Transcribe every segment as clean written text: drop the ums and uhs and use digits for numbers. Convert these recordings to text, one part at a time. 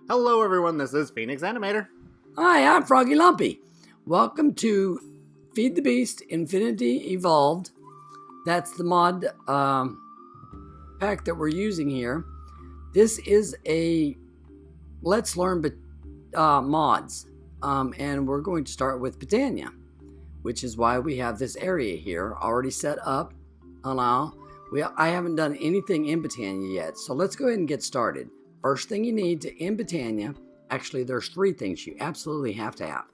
Hello everyone, this is Phenix Animator. Hi, I'm Froggy Lumpy. Welcome to Feed the Beast Infinity Evolved. That's the mod pack that we're using here. This is a Let's Learn mods. And we're going to start with Botania, which is why we have this area here already set up. I haven't done anything in Botania yet, so let's go ahead and get started. First thing you need to in Botania, actually there's three things you absolutely have to have.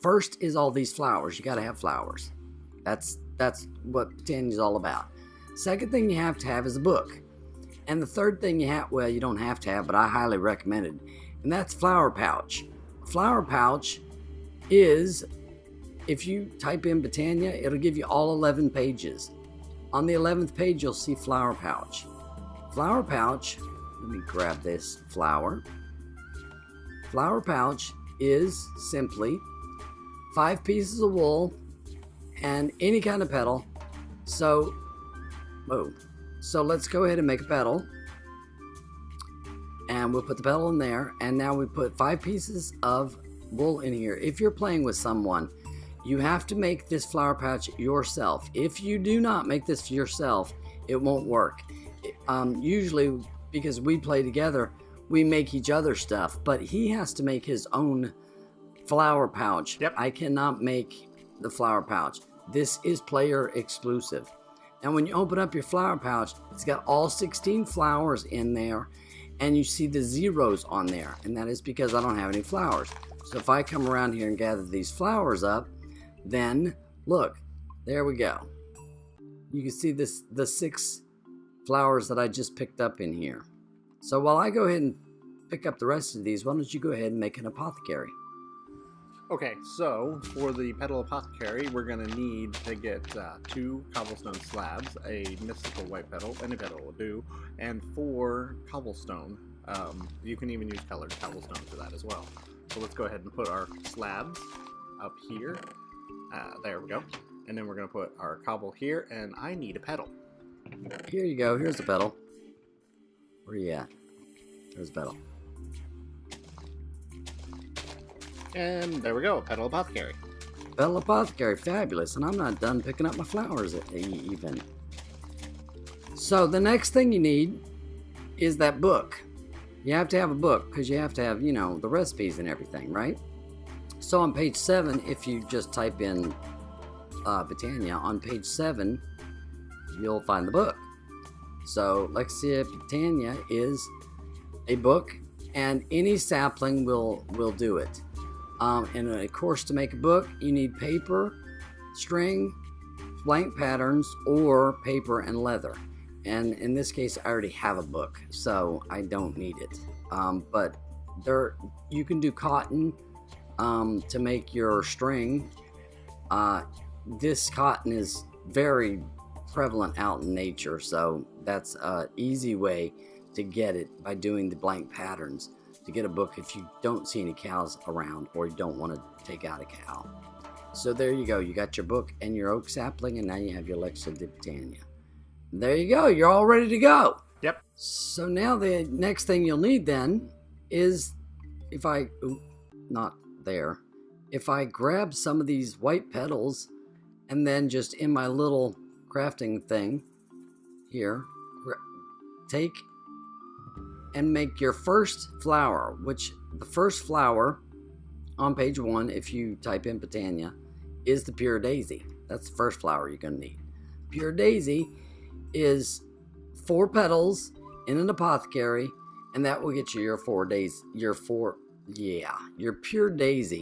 First is all these flowers. You got to have flowers. That's what Botania is all about. Second thing you have to have is a book. And the third thing you have, well, you don't have to have, but I highly recommend it, and that's flower pouch. Flower pouch is, if you type in Botania, it'll give you all 11 pages. On the 11th page, you'll see flower pouch. Flower pouch, let me grab this flower. Flower pouch is simply 5 pieces of wool and any kind of petal. So let's go ahead and make a petal. And we'll put the petal in there. And now we put 5 pieces of wool in here. If you're playing with someone, you have to make this flower pouch yourself. If you do not make this yourself, it won't work. Usually, because we play together, we make each other stuff, but he has to make his own flower pouch. Yep. I cannot make the flower pouch. This is player exclusive. And when you open up your flower pouch, it's got all 16 flowers in there, and you see the zeros on there, and that is because I don't have any flowers. So if I come around here and gather these flowers up, then look, there we go. You can see the 6 flowers that I just picked up in here. So while I go ahead and pick up the rest of these, why don't you go ahead and make an apothecary? Okay, so for the Petal apothecary, we're going to need to get 2 cobblestone slabs, a mystical white petal, any petal will do, and 4 cobblestone. You can even use colored cobblestone for that as well. So let's go ahead and put our slabs up here. There we go. And then we're going to put our cobble here, and I need a petal. Here you go. Here's the petal. Where are you at? There's the petal. And there we go, Petal apothecary. Petal apothecary, fabulous. And I'm not done picking up my flowers even. So the next thing you need is that book. You have to have a book because you have to have, the recipes and everything, right? So on page 7, if you just type in Botania, on page 7, you'll find the book. So Lexia Botania is a book, and any sapling will do it. And of course, to make a book, you need paper, string, blank patterns, or paper and leather. And in this case, I already have a book, so I don't need it. But you can do cotton to make your string. This cotton is very prevalent out in nature, so that's an easy way to get it by doing the blank patterns to get a book if you don't see any cows around or you don't want to take out a cow. So there you go, you got your book and your oak sapling, and now you have your Lexia Botania. There you go, you're all ready to go. Yep. So now the next thing you'll need then is, if I grab some of these white petals and then just in my little crafting thing here, take and make your first flower, which the first flower on page 1, if you type in Botania, is the pure daisy. That's the first flower you're going to need. Pure daisy is 4 petals in an apothecary, and that will get you your pure daisy.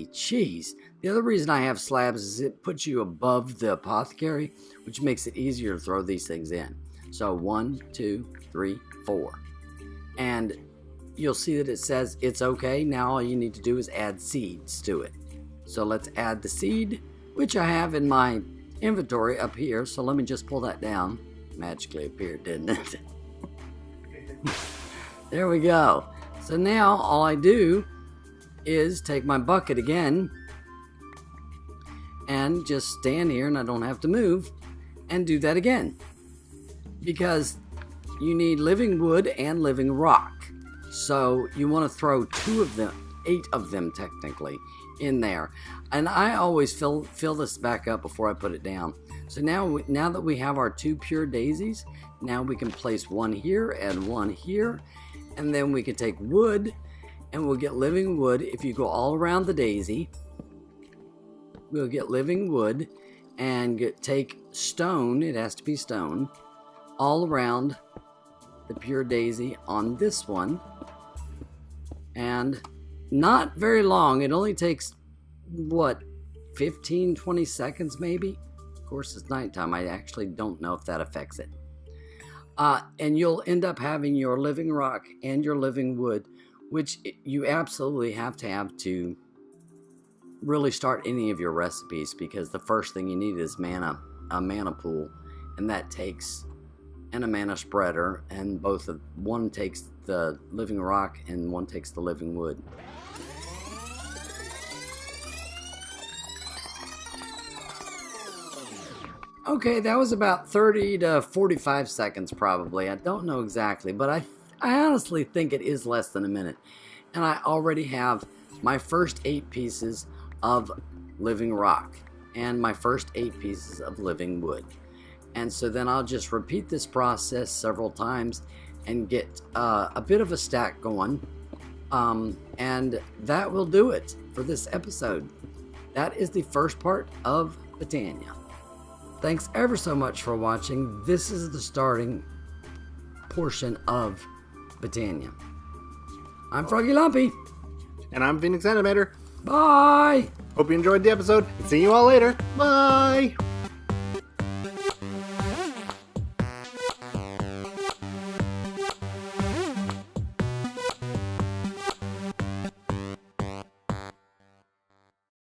Jeez. The other reason I have slabs is it puts you above the apothecary, which makes it easier to throw these things in. So 1, 2, 3, 4. And you'll see that it says it's okay. Now all you need to do is add seeds to it. So let's add the seed, which I have in my inventory up here. So let me just pull that down. Magically appeared, didn't it? There we go. So now all I do is take my bucket again and just stand here, and I don't have to move, and do that again, because you need Livingwood and LivingRock. So you want to throw 8 of them technically in there. And I always fill this back up before I put it down. So now that we have our 2 pure daisies, now we can place 1 here and 1 here. And then we can take wood and we'll get living wood. If you go all around the daisy, we'll get living wood and take stone. It has to be stone all around the pure daisy on this one. And not very long. It only takes, what, 15-20 seconds maybe? Of course, it's nighttime. I actually don't know if that affects it. And you'll end up having your living rock and your living wood, which you absolutely have to really start any of your recipes, because the first thing you need is a mana pool, and that takes, and a mana spreader, and one takes the living rock and one takes the living wood. Okay, that was about 30 to 45 seconds probably. I don't know exactly, but I honestly think it is less than a minute. And I already have my first 8 pieces of living rock and my first 8 pieces of living wood. And so then I'll just repeat this process several times and get a bit of a stack going. And that will do it for this episode. That is the first part of Botania. Thanks ever so much for watching. This is the starting portion of Botania. I'm Froggy Lumpy. And I'm Phenix Animator. Bye! Hope you enjoyed the episode. See you all later. Bye!